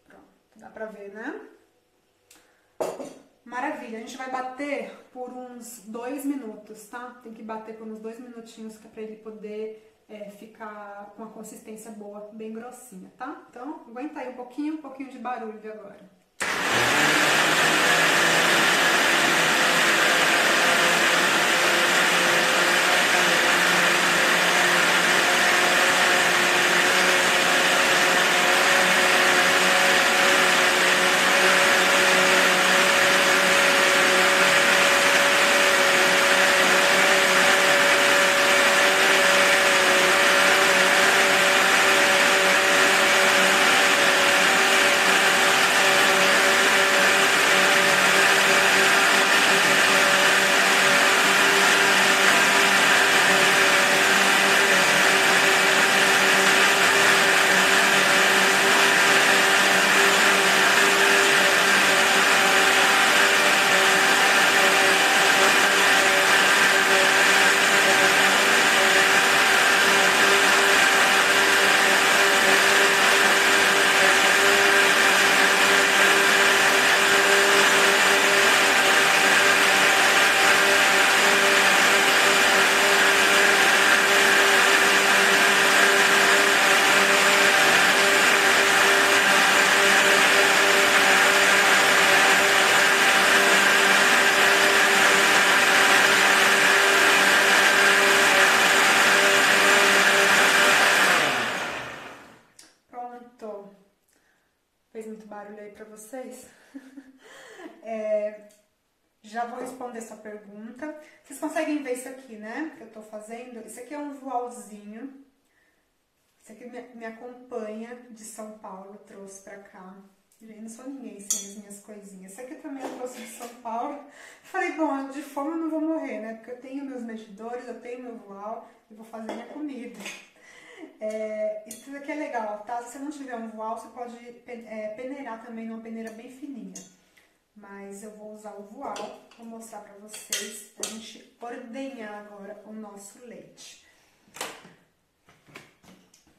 Pronto, dá pra ver, né? Maravilha, a gente vai bater por uns 2 minutos, tá? Tem que bater por uns 2 minutinhos que é pra ele poder ficar com uma consistência boa, bem grossinha, tá? Então, aguenta aí um pouquinho de barulho de agora. Fez muito barulho aí pra vocês? Já vou responder essa pergunta. Vocês conseguem ver isso aqui, né? Que eu tô fazendo. Isso aqui é um voalzinho. Isso aqui me acompanha de São Paulo, trouxe pra cá. Gente, não sou ninguém sem as minhas coisinhas. Isso aqui também eu trouxe de São Paulo. Falei, bom, de fome eu não vou morrer, né? Porque eu tenho meus medidores, eu tenho meu voal e vou fazer minha comida. Isso aqui é legal, tá? Se você não tiver um voal, você pode peneirar também numa peneira bem fininha. Mas eu vou usar o voal, vou mostrar pra vocês, pra gente ordenhar agora o nosso leite.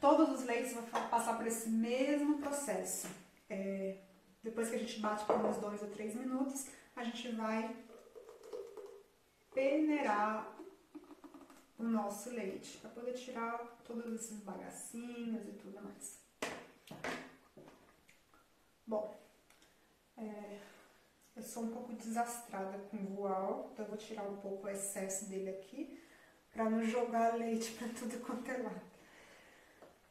Todos os leites vão passar por esse mesmo processo. Depois que a gente bate por uns 2 ou 3 minutos, a gente vai peneirar o nosso leite, para poder tirar todos esses bagacinhos e tudo mais. Bom, eu sou um pouco desastrada com o voal, então eu vou tirar um pouco o excesso dele aqui, para não jogar leite para tudo quanto é lado.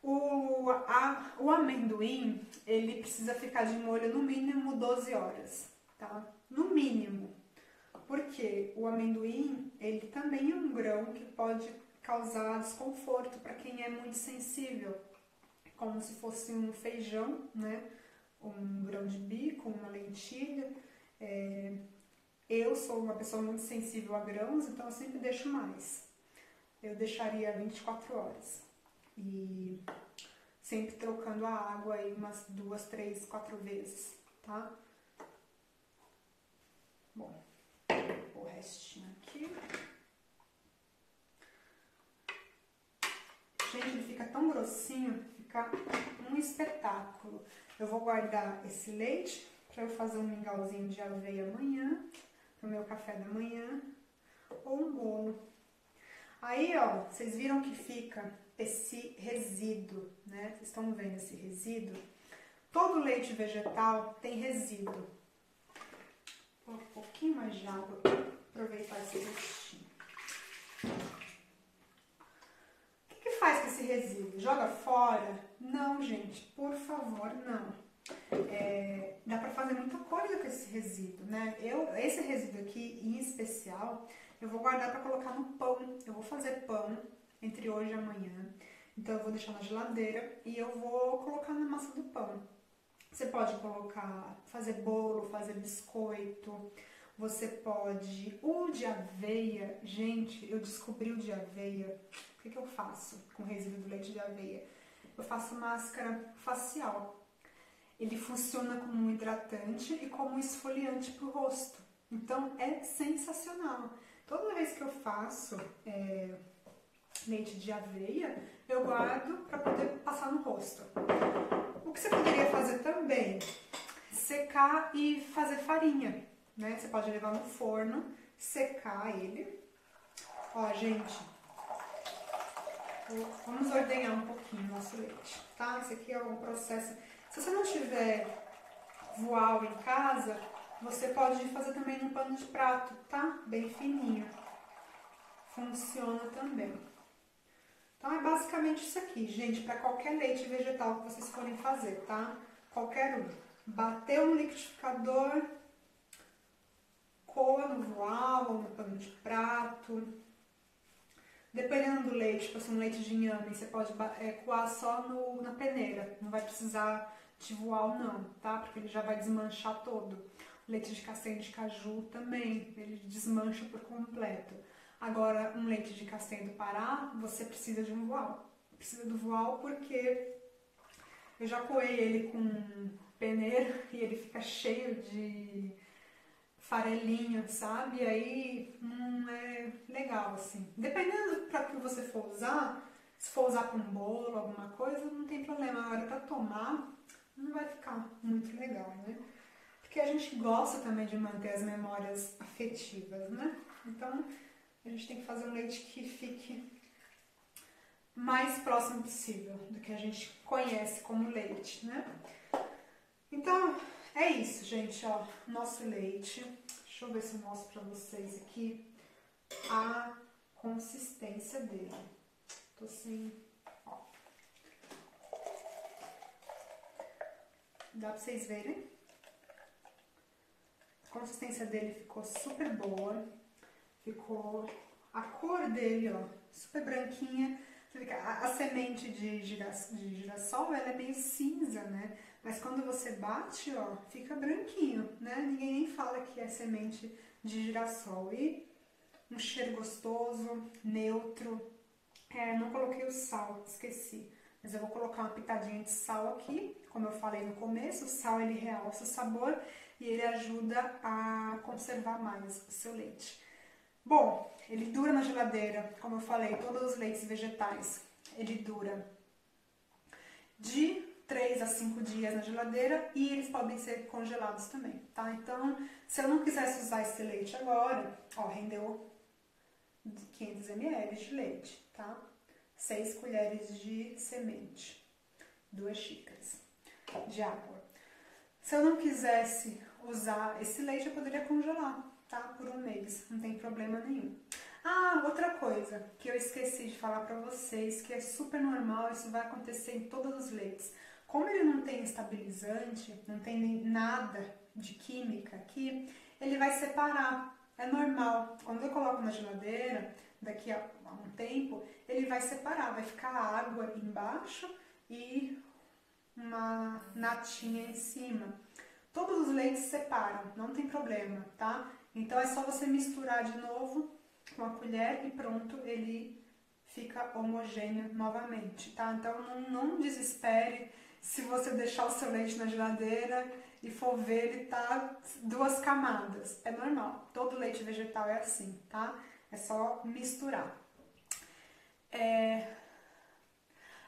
O amendoim, ele precisa ficar de molho no mínimo 12 horas, tá? No mínimo. Porque o amendoim, ele também é um grão que pode causar desconforto para quem é muito sensível. Como se fosse um feijão, né? Um grão de bico, uma lentilha. Eu sou uma pessoa muito sensível a grãos, então eu sempre deixo mais. eu deixaria 24 horas. E sempre trocando a água aí umas 2, 3, 4 vezes, tá? Bom, o restinho aqui. Gente, ele fica tão grossinho, fica um espetáculo. Eu vou guardar esse leite para eu fazer um mingauzinho de aveia amanhã, no meu café da manhã, ou um bolo. Aí, ó, vocês viram que fica esse resíduo, né? Vocês estão vendo esse resíduo? Todo leite vegetal tem resíduo. Vou um pouquinho mais de água para aproveitar esse restinho. O que faz com esse resíduo? Joga fora? Não, gente, por favor, não. Dá pra fazer muita coisa com esse resíduo, né? Esse resíduo aqui, em especial, eu vou guardar para colocar no pão. Eu vou fazer pão entre hoje e amanhã. Então eu vou deixar na geladeira e eu vou colocar na massa do pão. Você pode colocar, fazer bolo, fazer biscoito. Você pode... O de aveia, gente, eu descobri o de aveia. O que eu faço com o resíduo do leite de aveia? Eu faço máscara facial. Ele funciona como um hidratante e como um esfoliante para o rosto. Então, é sensacional. Toda vez que eu faço leite de aveia, eu guardo para poder passar no rosto. O que você poderia fazer também? Secar e fazer farinha, né? Você pode levar no forno, secar ele. Ó, gente, vamos ordenhar um pouquinho o nosso leite, tá? Esse aqui é um processo... Se você não tiver voal em casa, você pode fazer também no pano de prato, tá? Bem fininho. Funciona também. Então é basicamente isso aqui, gente, para qualquer leite vegetal que vocês forem fazer, tá? Qualquer um. Bateu no liquidificador, coa no voal ou no pano de prato. Dependendo do leite, tipo assim, um leite de inhame, você pode coar só na peneira, não vai precisar de voal não, tá? Porque ele já vai desmanchar todo. O leite de castanha de caju também, ele desmancha por completo. Agora, um leite de castanha do Pará, você precisa de um voal. Precisa do voal porque eu já coei ele com peneira e ele fica cheio de farelinho, sabe? E aí não é legal, assim. Dependendo para que você for usar, se for usar para um bolo, alguma coisa, não tem problema. Agora, para tomar, não vai ficar muito legal, né? Porque a gente gosta também de manter as memórias afetivas, né? Então, a gente tem que fazer um leite que fique mais próximo possível do que a gente conhece como leite, né? Então, é isso, gente, ó, nosso leite. Deixa eu ver se eu mostro pra vocês aqui a consistência dele. Tô sem, ó. Dá pra vocês verem? A consistência dele ficou super boa. Ficou a cor dele, ó, super branquinha. A semente de girassol, ela é meio cinza, né? Mas quando você bate, ó, fica branquinho, né? Ninguém nem fala que é semente de girassol. E um cheiro gostoso, neutro. Não coloquei o sal, esqueci. Mas eu vou colocar uma pitadinha de sal aqui. Como eu falei no começo, o sal ele realça o sabor e ele ajuda a conservar mais o seu leite. Bom, ele dura na geladeira, como eu falei, todos os leites vegetais, ele dura de 3 a 5 dias na geladeira e eles podem ser congelados também, tá? Então, se eu não quisesse usar esse leite agora, ó, rendeu 500 ml de leite, tá? 6 colheres de semente, 2 xícaras de água. Se eu não quisesse usar esse leite, eu poderia congelar, tá? Por um mês, não tem problema nenhum. Ah, outra coisa que eu esqueci de falar pra vocês, que é super normal, isso vai acontecer em todos os leites. Como ele não tem estabilizante, não tem nada de química aqui, ele vai separar. É normal. Quando eu coloco na geladeira, daqui a um tempo, ele vai separar, vai ficar água embaixo e uma natinha em cima. Todos os leites separam, não tem problema, tá? Então é só você misturar de novo com a colher e pronto, ele fica homogêneo novamente, tá? Então não desespere se você deixar o seu leite na geladeira e for ver, ele tá 2 camadas. É normal, todo leite vegetal é assim, tá? É só misturar.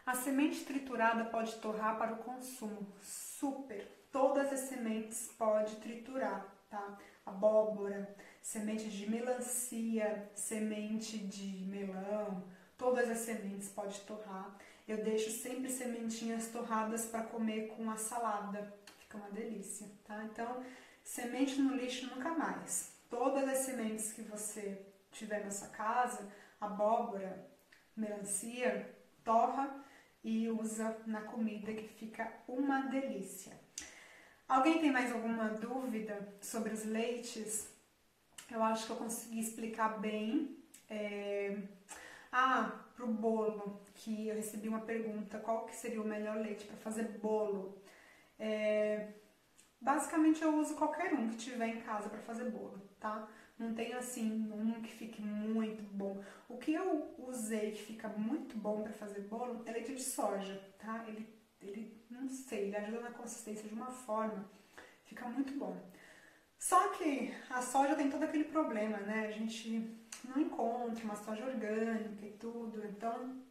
A semente triturada pode torrar para o consumo. Super! Todas as sementes pode triturar, tá? Abóbora, semente de melancia, semente de melão, todas as sementes pode torrar. Eu deixo sempre sementinhas torradas para comer com a salada, fica uma delícia, tá? Então, semente no lixo nunca mais. Todas as sementes que você tiver na sua casa, abóbora, melancia, torra e usa na comida, que fica uma delícia. Alguém tem mais alguma dúvida sobre os leites? Eu acho que eu consegui explicar bem. Pro bolo, que eu recebi uma pergunta, qual que seria o melhor leite para fazer bolo? Basicamente eu uso qualquer um que tiver em casa para fazer bolo, tá? Não tem assim um que fique muito bom. O que eu usei que fica muito bom para fazer bolo é leite de soja, tá? Ele não sei, ele ajuda na consistência de uma forma, fica muito bom. Só que a soja tem todo aquele problema, né? A gente não encontra uma soja orgânica e tudo, então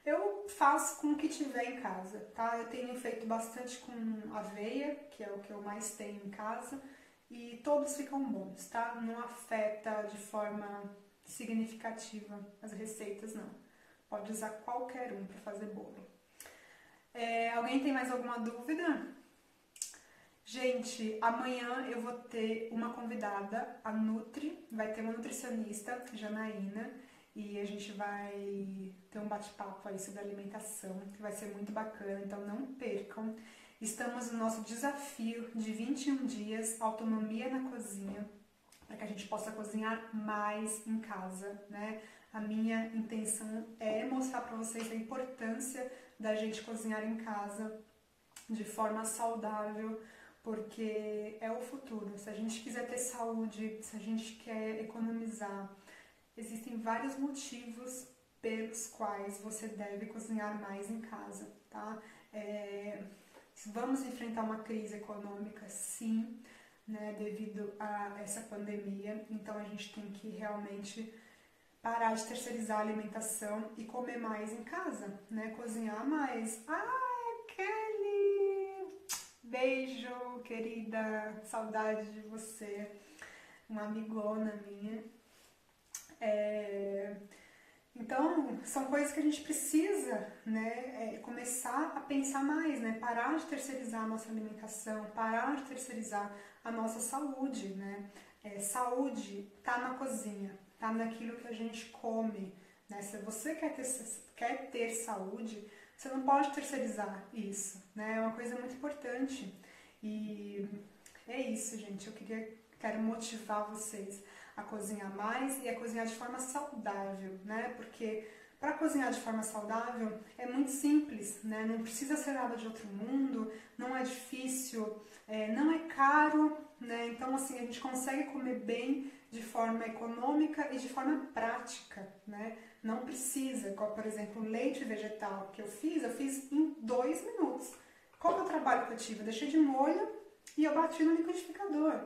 eu faço com o que tiver em casa, tá? Eu tenho feito bastante com aveia, que é o que eu mais tenho em casa, e todos ficam bons, tá? Não afeta de forma significativa as receitas, não. Pode usar qualquer um para fazer bolo. Alguém tem mais alguma dúvida? Gente, amanhã eu vou ter uma convidada, a Nutri, vai ter uma nutricionista, Janaína, e a gente vai ter um bate-papo aí sobre alimentação, que vai ser muito bacana, então não percam. Estamos no nosso desafio de 21 dias, autonomia na cozinha, para que a gente possa cozinhar mais em casa, né? A minha intenção é mostrar para vocês a importância da gente cozinhar em casa de forma saudável, porque é o futuro. Se a gente quiser ter saúde, se a gente quer economizar, existem vários motivos pelos quais você deve cozinhar mais em casa, tá? Vamos enfrentar uma crise econômica, sim, né, devido a essa pandemia, então a gente tem que realmente parar de terceirizar a alimentação e comer mais em casa, né, cozinhar mais. Kelly! Beijo, querida, saudade de você, uma amigona minha. Então, são coisas que a gente precisa, né, começar a pensar mais, né, parar de terceirizar a nossa alimentação, parar de terceirizar a nossa saúde, né. Saúde tá na cozinha, tá naquilo que a gente come, né. Se você quer ter saúde, você não pode terceirizar isso, né, é uma coisa muito importante. E é isso, gente, quero motivar vocês a cozinhar mais e a cozinhar de forma saudável, né? Porque para cozinhar de forma saudável é muito simples, né? Não precisa ser nada de outro mundo, não é difícil, não é caro, né? Então, assim, a gente consegue comer bem de forma econômica e de forma prática, né? Não precisa, como, por exemplo, leite vegetal que eu fiz em 2 minutos. Qual que é o trabalho que eu tive? Eu deixei de molho e eu bati no liquidificador.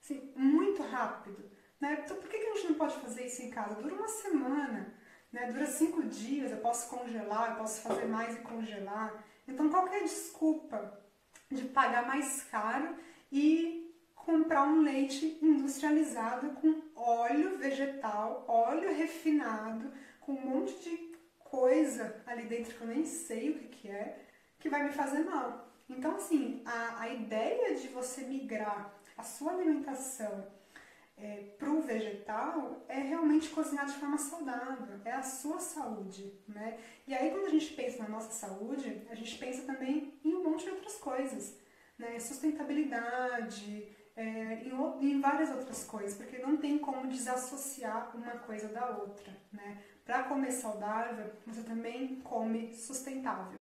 Assim, muito rápido. Né? Então, por que a gente não pode fazer isso em casa? Dura uma semana, né? Dura 5 dias, eu posso congelar, eu posso fazer mais e congelar. Então, qual que é a desculpa de pagar mais caro e comprar um leite industrializado com óleo vegetal, óleo refinado, com um monte de coisa ali dentro que eu nem sei o que é, que vai me fazer mal. Então, assim, a ideia de você migrar a sua alimentação para o vegetal é realmente cozinhar de forma saudável, é a sua saúde, né? E aí quando a gente pensa na nossa saúde, a gente pensa também em um monte de outras coisas, né? Sustentabilidade, em várias outras coisas, porque não tem como desassociar uma coisa da outra, né? Para comer saudável, você também come sustentável.